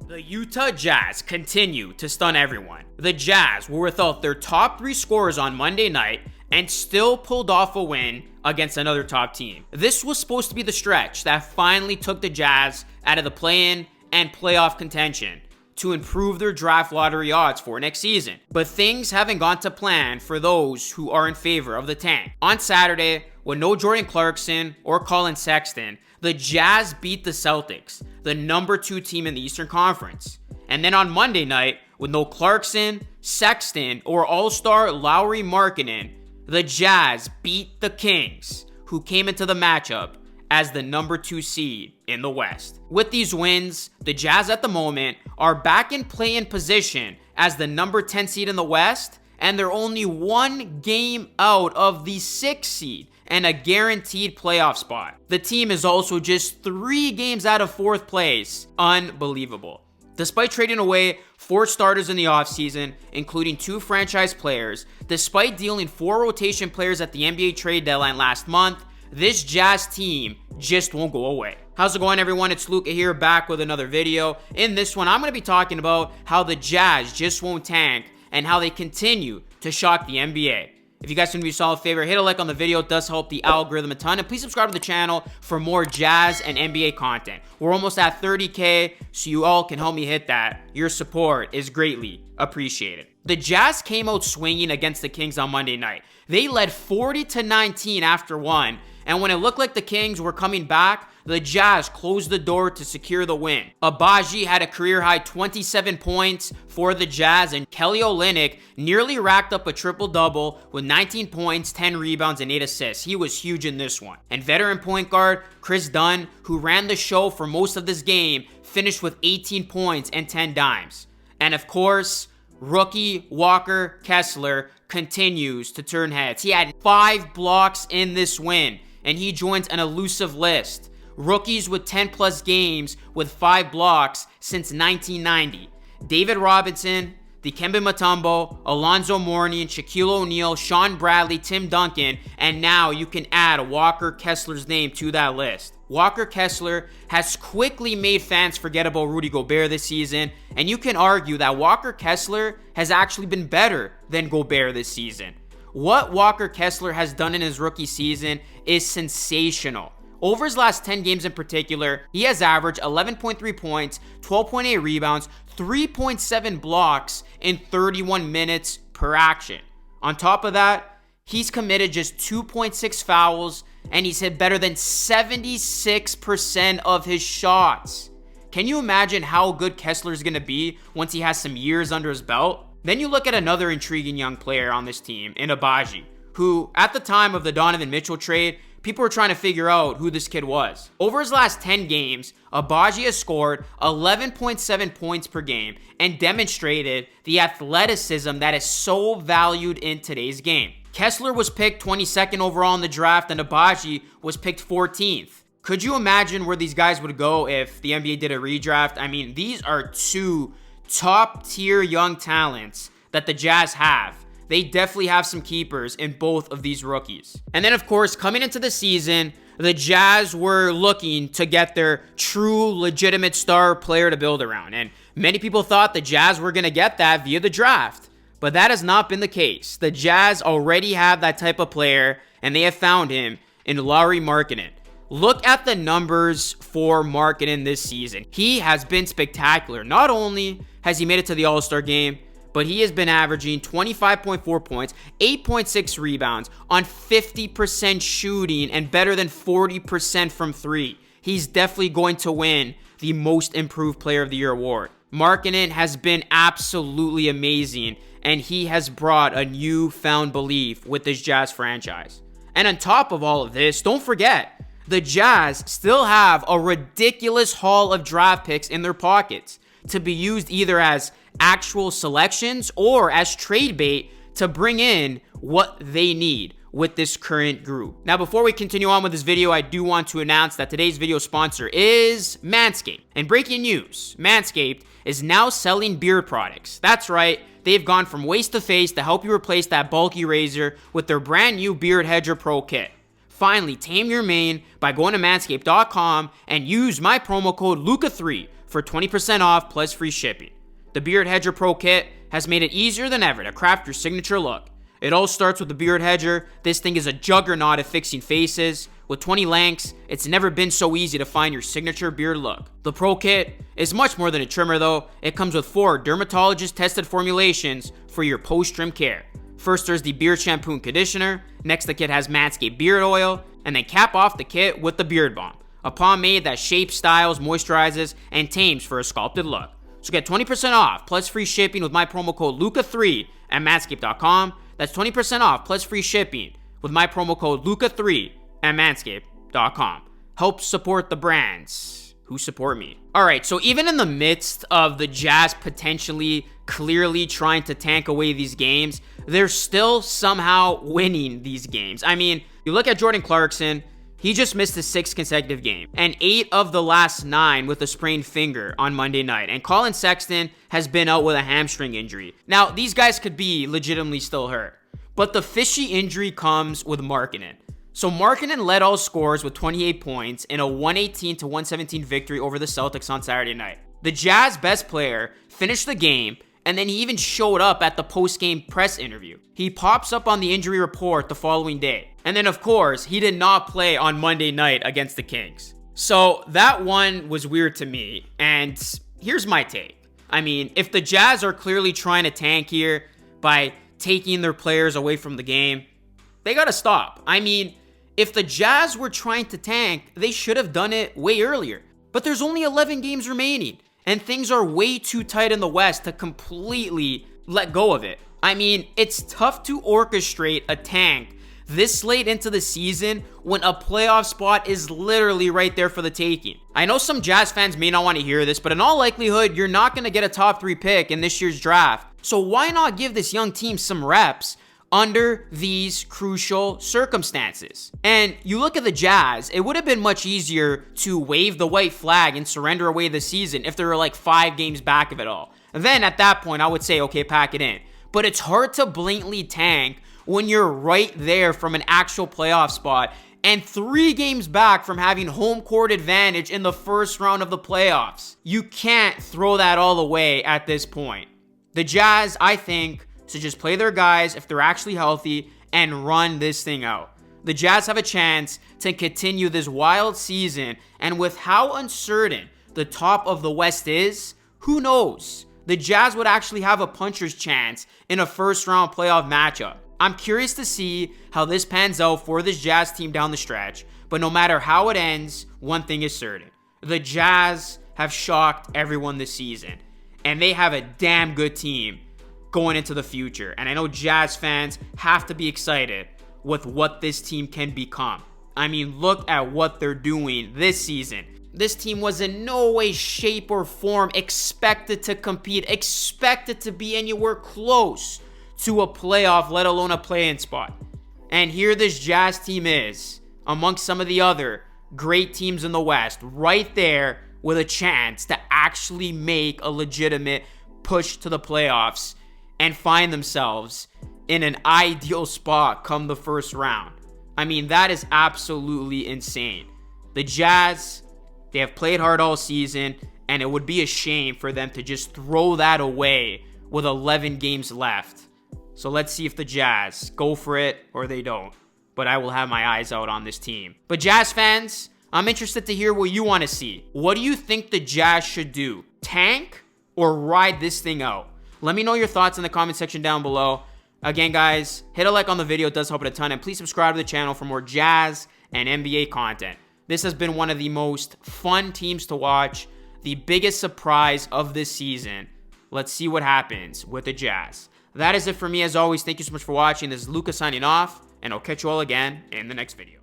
The Utah Jazz continue to stun everyone. The Jazz were without their top 3 scorers on Monday night and still pulled off a win against another top team. This was supposed to be the stretch that finally took the Jazz out of the play-in and playoff contention to improve their draft lottery odds for next season. But things haven't gone to plan for those who are in favor of the tank. On Saturday, with no Jordan Clarkson or Colin Sexton, the Jazz beat the Celtics, the number 2 team in the Eastern Conference. And then on Monday night, with no Clarkson, Sexton, or All-Star Lauri Markkanen, the Jazz beat the Kings, who came into the matchup as the number 2 seed in the West. With these wins, the Jazz at the moment are back in play-in position as the number 10 seed in the West, and they're only 1 game out of the 6th seed and a guaranteed playoff spot. The team is also just 3 games out of 4th place. Unbelievable. Despite trading away 4 starters in the offseason, including 2 franchise players, despite dealing 4 rotation players at the NBA trade deadline last month, this Jazz team just won't go away. How's it going, everyone? It's Luca here, back with another video. In this one, I'm going to be talking about how the Jazz just won't tank and how they continue to shock the NBA. If you guys can do me a solid favor, hit a like on the video. It does help the algorithm a ton. And please subscribe to the channel for more Jazz and NBA content. We're almost at 30K, so you all can help me hit that. Your support is greatly appreciated. The Jazz came out swinging against the Kings on Monday night. They led 40-19 after 1. And when it looked like the Kings were coming back, the Jazz closed the door to secure the win. Agbaji had a career-high 27 points for the Jazz, and Kelly Olynyk nearly racked up a triple-double with 19 points, 10 rebounds, and 8 assists. He was huge in this one. And veteran point guard Chris Dunn, who ran the show for most of this game, finished with 18 points and 10 dimes. And of course, rookie Walker Kessler continues to turn heads. He had 5 blocks in this win, and he joins an elusive list. Rookies with 10 plus games with 5 blocks since 1990. David Robinson, Dikembe Mutombo, Alonzo Mourning, Shaquille O'Neal, Sean Bradley, Tim Duncan, and now you can add Walker Kessler's name to that list. Walker Kessler has quickly made fans forget about Rudy Gobert this season, and you can argue that Walker Kessler has actually been better than Gobert this season. What Walker Kessler has done in his rookie season is sensational. Over his last 10 games in particular, he has averaged 11.3 points, 12.8 rebounds, 3.7 blocks in 31 minutes per action. On top of that, he's committed just 2.6 fouls, and he's hit better than 76% of his shots. Can you imagine how good Kessler is going to be once he has some years under his belt? Then you look at another intriguing young player on this team in Agbaji, who at the time of the Donovan Mitchell trade, people were trying to figure out who this kid was. Over his last 10 games, Agbaji has scored 11.7 points per game and demonstrated the athleticism that is so valued in today's game. Kessler was picked 22nd overall in the draft, and Agbaji was picked 14th. Could you imagine where these guys would go if the NBA did a redraft? I mean, these are 2 top-tier young talents that the Jazz have. They definitely have some keepers in both of these rookies. And then, of course, coming into the season, the Jazz were looking to get their true, legitimate star player to build around. And many people thought the Jazz were going to get that via the draft. But that has not been the case. The Jazz already have that type of player, and they have found him in Lauri Markkanen. Look at the numbers for Markkanen this season. He has been spectacular. Not only has he made it to the All-Star game, but he has been averaging 25.4 points, 8.6 rebounds on 50% shooting and better than 40% from 3. He's definitely going to win the Most Improved Player of the Year award. Markkanen has been absolutely amazing, and he has brought a newfound belief with this Jazz franchise. And on top of all of this, don't forget, the Jazz still have a ridiculous haul of draft picks in their pockets to be used either as actual selections or as trade bait to bring in what they need with this current group. Now, before we continue on with this video, I do want to announce that today's video sponsor is MANSCAPED. And breaking news, MANSCAPED is now selling beard products. That's right, they've gone from waist to face to help you replace that bulky razor with their brand new Beard Hedger Pro Kit. Finally, tame your mane by going to manscaped.com and use my promo code LUCA3 for 20% off plus free shipping. The Beard Hedger Pro Kit has made it easier than ever to craft your signature look. It all starts with the Beard Hedger. This thing is a juggernaut at fixing faces. With 20 lengths, it's never been so easy to find your signature beard look. The Pro Kit is much more than a trimmer though. It comes with 4 dermatologist-tested formulations for your post-trim care. First, there's the beard shampoo and conditioner. Next, the kit has Manscaped beard oil. And then cap off the kit with the beard balm, a pomade that shapes, styles, moisturizes, and tames for a sculpted look. So get 20% off plus free shipping with my promo code LUCA3 at manscaped.com. That's 20% off plus free shipping with my promo code LUCA3 at manscaped.com. Help support the brands who support me. All right, so even in the midst of the Jazz potentially clearly trying to tank away these games, they're still somehow winning these games. I mean, you look at Jordan Clarkson, he just missed his 6th consecutive game, and 8 of the last 9 with a sprained finger on Monday night. And Colin Sexton has been out with a hamstring injury. Now, these guys could be legitimately still hurt, but the fishy injury comes with Markkanen. So Markkanen led all scorers with 28 points in a 118-117 victory over the Celtics on Saturday night. The Jazz best player finished the game, and then he even showed up at the post-game press interview. He pops up on the injury report the following day. And then, of course, he did not play on Monday night against the Kings. So that one was weird to me, and here's my take. I mean, if the Jazz are clearly trying to tank here by taking their players away from the game, they gotta stop. I mean, if the Jazz were trying to tank, they should have done it way earlier. But there's only 11 games remaining, and things are way too tight in the West to completely let go of it. I mean, it's tough to orchestrate a tank this late into the season when a playoff spot is literally right there for the taking. I know some Jazz fans may not want to hear this, but in all likelihood, you're not going to get a top 3 pick in this year's draft. So why not give this young team some reps under these crucial circumstances? And you look at the Jazz, it would have been much easier to wave the white flag and surrender away the season if they were like 5 games back of it all. And then at that point, I would say, okay, pack it in. But it's hard to blatantly tank when you're right there from an actual playoff spot and 3 games back from having home court advantage in the first round of the playoffs. You can't throw that all away at this point. The Jazz, I think, should just play their guys if they're actually healthy and run this thing out. The Jazz have a chance to continue this wild season, and with how uncertain the top of the West is, who knows? The Jazz would actually have a puncher's chance in a first round playoff matchup. I'm curious to see how this pans out for this Jazz team down the stretch, but no matter how it ends, one thing is certain. The Jazz have shocked everyone this season, and they have a damn good team going into the future. And I know Jazz fans have to be excited with what this team can become. I mean, look at what they're doing this season. This team was in no way, shape, or form expected to compete, expected to be anywhere close to a playoff, let alone a play-in spot. And here this Jazz team is, amongst some of the other great teams in the West, right there with a chance to actually make a legitimate push to the playoffs and find themselves in an ideal spot come the first round. I mean, that is absolutely insane. The Jazz, they have played hard all season, and it would be a shame for them to just throw that away with 11 games left. So let's see if the Jazz go for it or they don't. But I will have my eyes out on this team. But Jazz fans, I'm interested to hear what you want to see. What do you think the Jazz should do? Tank or ride this thing out? Let me know your thoughts in the comment section down below. Again, guys, hit a like on the video. It does help it a ton. And please subscribe to the channel for more Jazz and NBA content. This has been one of the most fun teams to watch. The biggest surprise of this season. Let's see what happens with the Jazz. That is it for me as always. Thank you so much for watching. This is Luca signing off, and I'll catch you all again in the next video.